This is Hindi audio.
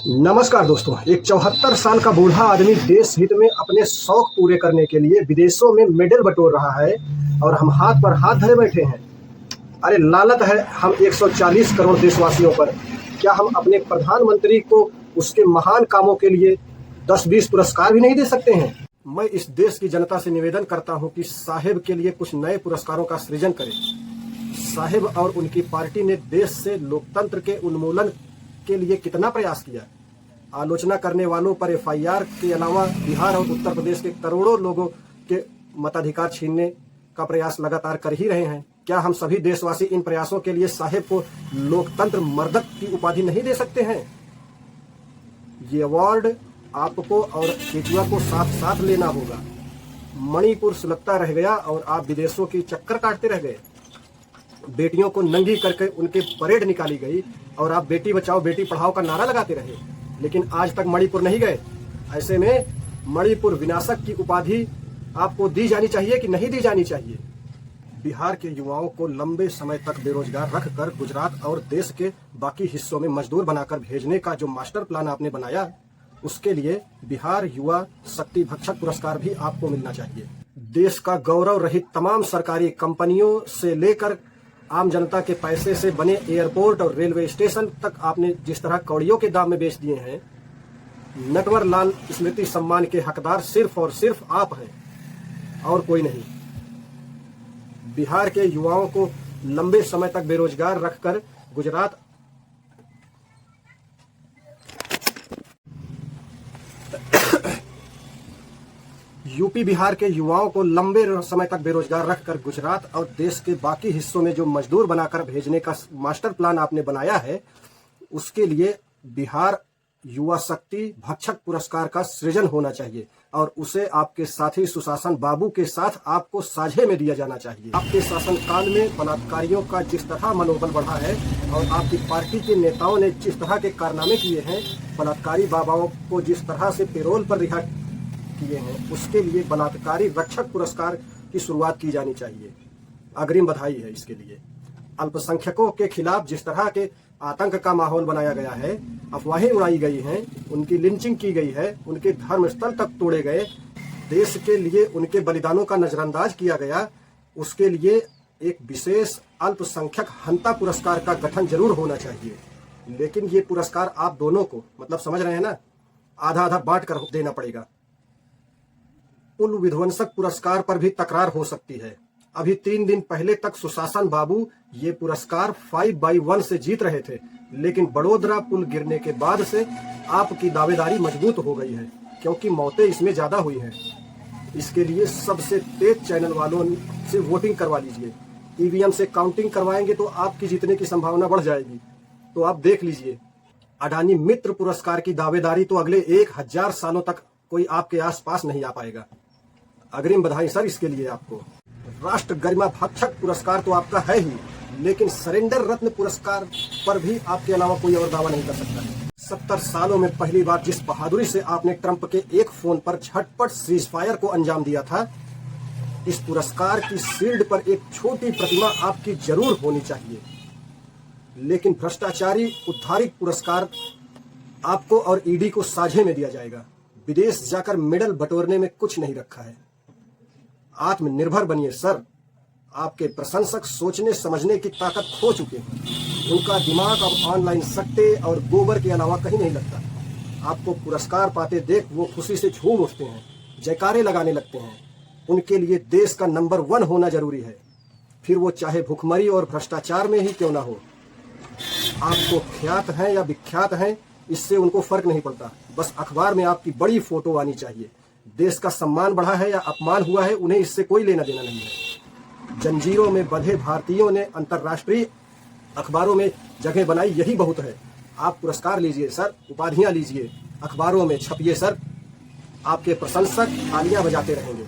नमस्कार दोस्तों। एक 74 साल का बूढ़ा आदमी देश हित में अपने शौक पूरे करने के लिए विदेशों में मेडल बटोर रहा है और हम हाथ पर हाथ धरे बैठे हैं। अरे लानत है हम 140 करोड़ देशवासियों पर। क्या हम अपने प्रधानमंत्री को उसके महान कामों के लिए 10-20 पुरस्कार भी नहीं दे सकते हैं? मैं इस देश की जनता से निवेदन करता हूं कि साहेब के लिए कुछ नए पुरस्कारों का सृजन करें। साहेब और उनकी पार्टी ने देश से लोकतंत्र के उन्मूलन के लिए कितना प्रयास किया। आलोचना करने वालों पर एफआईआर के अलावा बिहार और उत्तर प्रदेश के करोड़ों लोगों के मताधिकार छीनने का प्रयास लगातार कर ही रहे हैं। क्या हम सभी देशवासी इन प्रयासों के लिए साहेब को लोकतंत्र मर्दक की उपाधि नहीं दे सकते हैं? ये अवार्ड आपको और केजुआ को साथ साथ लेना होगा। मणिपुर सुलगता रह गया और आप विदेशों की चक्कर काटते रह गए। बेटियों को नंगी करके उनके परेड निकाली गई और आप बेटी बचाओ बेटी पढ़ाओ का नारा लगाते रहे, लेकिन आज तक मणिपुर नहीं गए। ऐसे में मणिपुर विनाशक की उपाधि आपको दी जानी चाहिए कि नहीं दी जानी चाहिए? बिहार के युवाओं को लंबे समय तक बेरोजगार रखकर गुजरात और देश के बाकी हिस्सों में मजदूर बनाकर भेजने का जो मास्टर प्लान आपने बनाया, उसके लिए बिहार युवा शक्ति भक्षक पुरस्कार भी आपको मिलना चाहिए। देश का गौरव रहित तमाम सरकारी कंपनियों से लेकर आम जनता के पैसे से बने एयरपोर्ट और रेलवे स्टेशन तक आपने जिस तरह कौड़ियों के दाम में बेच दिए हैं, नटवर लाल स्मृति सम्मान के हकदार सिर्फ और सिर्फ आप हैं और कोई नहीं। बिहार के युवाओं को लंबे समय तक बेरोजगार रखकर गुजरात यूपी बिहार के युवाओं को लंबे समय तक बेरोजगार रखकर गुजरात और देश के बाकी हिस्सों में जो मजदूर बनाकर भेजने का मास्टर प्लान आपने बनाया है, उसके लिए बिहार युवा शक्ति भक्षक पुरस्कार का सृजन होना चाहिए और उसे आपके साथी सुशासन बाबू के साथ आपको साझे में दिया जाना चाहिए। आपके शासनकाल में बलात्कारियों का जिस तरह मनोबल बढ़ा है और आपकी पार्टी के नेताओं ने जिस तरह के कारनामे किए हैं, बलात्कारी बाबाओं को जिस तरह से पेरोल पर रिहा किए हैं, उसके लिए बलात्कारी रक्षक पुरस्कार की शुरुआत की जानी चाहिए। अग्रिम बधाई है इसके लिए। अल्पसंख्यकों के खिलाफ जिस तरह के आतंक का माहौल बनाया गया है, अफवाहें उड़ाई गई हैं, उनकी लिंचिंग की गई है, उनके धर्मस्थल तक तोड़े गए, देश के लिए उनके बलिदानों का नजरअंदाज किया गया, उसके लिए एक विशेष अल्पसंख्यक हंता पुरस्कार का गठन जरूर होना चाहिए। लेकिन ये पुरस्कार आप दोनों को, मतलब समझ रहे हैं ना, आधा आधा बांट कर देना पड़ेगा। पुल विध्वंसक पुरस्कार पर भी तकरार हो सकती है। अभी 3 दिन पहले तक सुशासन बाबू ये पुरस्कार 5/1 से जीत रहे थे, लेकिन बड़ोदरा पुल गिरने के बाद से आपकी दावेदारी मजबूत हो गई है, क्योंकि मौतें इसमें ज्यादा हुई हैं। इसके लिए सबसे तेज चैनल वालों से वोटिंग करवा लीजिए। ईवीएम से काउंटिंग करवाएंगे तो आपकी जीतने की संभावना बढ़ जाएगी। तो आप देख लीजिए। अडानी मित्र पुरस्कार की दावेदारी तो अगले 1000 सालों तक कोई आपके आसपास नहीं आ पाएगा। अग्रिम बधाई सर इसके लिए आपको। राष्ट्र गरिमा भक्षक पुरस्कार तो आपका है ही, लेकिन सरेंडर रत्न पुरस्कार पर भी आपके अलावा कोई और दावा नहीं कर सकता है। 70 सालों में पहली बार जिस बहादुरी से आपने ट्रंप के एक फोन पर झटपट सीज फायर को अंजाम दिया था, इस पुरस्कार की शील्ड पर एक छोटी प्रतिमा आपकी जरूर होनी चाहिए। लेकिन भ्रष्टाचारी उद्धारिक पुरस्कार आपको और ईडी को साझे में दिया जाएगा। विदेश जाकर मेडल बटोरने में कुछ नहीं रखा है। आत्मनिर्भर बनिए सर। आपके प्रशंसक सोचने समझने की ताकत खो चुके हैं। उनका दिमाग अब ऑनलाइन सट्टे और गोबर के अलावा कहीं नहीं लगता। आपको पुरस्कार पाते देख वो खुशी से झूम उठते हैं, जयकारे लगाने लगते हैं। उनके लिए देश का नंबर 1 होना जरूरी है, फिर वो चाहे भुखमरी और भ्रष्टाचार में ही क्यों ना हो। आपको ख्यात हैं या विख्यात हैं, इससे उनको फर्क नहीं पड़ता। बस अखबार में आपकी बड़ी फोटो आनी चाहिए। देश का सम्मान बढ़ा है या अपमान हुआ है, उन्हें इससे कोई लेना देना नहीं है। जंजीरों में बंधे भारतीयों ने अंतर्राष्ट्रीय अखबारों में जगह बनाई, यही बहुत है। आप पुरस्कार लीजिए सर, उपाधियां लीजिए, अखबारों में छपिए सर। आपके प्रशंसक तालियां बजाते रहेंगे।